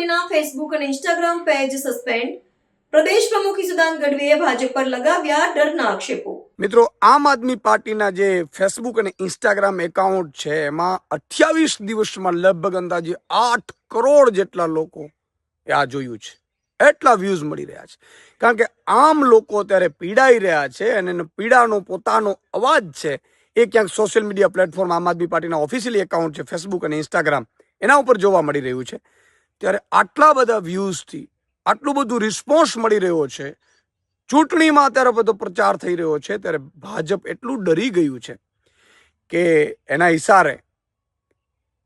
પાર્ટીના ફેસબુક અને Instagram page suspend. પ્રદેશ પ્રમુખ ઈસુદાન ગઢવીએ ભાજપ પર લગાવ્યા ડરના આક્ષેપો. મિત્રો, આમ આદમી પાર્ટીના જે ફેસબુક અને ઇન્સ્ટાગ્રામ એકાઉન્ટ છે એમાં 28 દિવસમાં લગભગ અંદાજે 8 કરોડ જેટલા લોકો આ જોયું છે. એટલા વ્યૂઝ મળી રહ્યા છે. કારણ કે આમ લોકો અત્યારે પીડાઈ રહ્યા છે અને એનો પીડાનો પોતાનો અવાજ છે એ ક્યાંક સોશિયલ મીડિયા પ્લેટફોર્મ આમ આદમી પાર્ટીના ઓફિશિયલી એકાઉન્ટ છે ફેસબુક અને ઇન્સ્ટાગ્રામ એના ઉપર જોવા મળી રહ્યું છે. ત્યારે આટલા બધા વ્યૂઝથી આટલું બધું રિસ્પોન્સ મળી રહ્યો છે, ચૂંટણીમાં અત્યારે બધો પ્રચાર થઈ રહ્યો છે, ત્યારે ભાજપ એટલું ડરી ગયું છે કે એના ઇશારે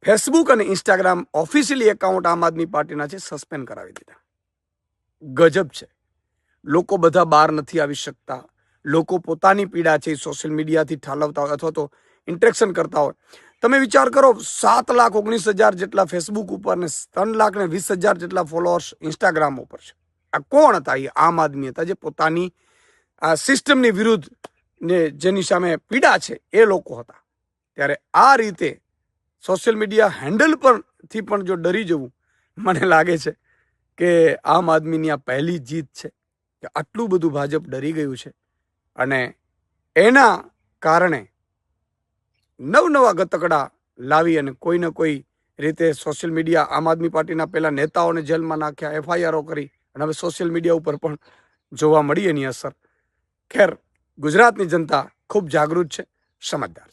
ફેસબુક અને ઇન્સ્ટાગ્રામ ઓફિશિયલી એકાઉન્ટ આમ આદમી પાર્ટીના છે સસ્પેન્ડ કરાવી દીધા. ગજબ છે. લોકો બધા બહાર નથી આવી શકતા. લોકો પોતાની પીડા છે સોશિયલ મીડિયાથી ઠાલવતા હોય અથવા તો ઇન્ટરેક્શન કરતા હોય. તમે વિચાર કરો, 7,19,000 જેટલા ફેસબુક ઉપર ને 3,20,000 જેટલા ફોલોઅર્સ ઇન્સ્ટાગ્રામ ઉપર છે. આ કોણ હતા? એ આમ આદમી હતા જે પોતાની આ સિસ્ટમની વિરુદ્ધ ને જેની સામે પીડા છે એ લોકો હતા. ત્યારે આ રીતે સોશિયલ મીડિયા હેન્ડલ પરથી પણ જો ડરી જવું, મને લાગે છે કે આમ આદમીની આ પહેલી જીત છે કે આટલું બધું ભાજપ ડરી ગયું છે અને એના કારણે નવા ગતકડા લાવી અને કોઈને કોઈ રીતે સોશિયલ મીડિયા આમ આદમી પાર્ટીના પેલા નેતાઓને જેલમાં નાખ્યા, FIRઓ કરી અને હવે સોશિયલ મીડિયા ઉપર પણ જોવા મળી એની અસર. ખેર, ગુજરાતની જનતા ખૂબ જાગૃત છે, સમજદાર છે.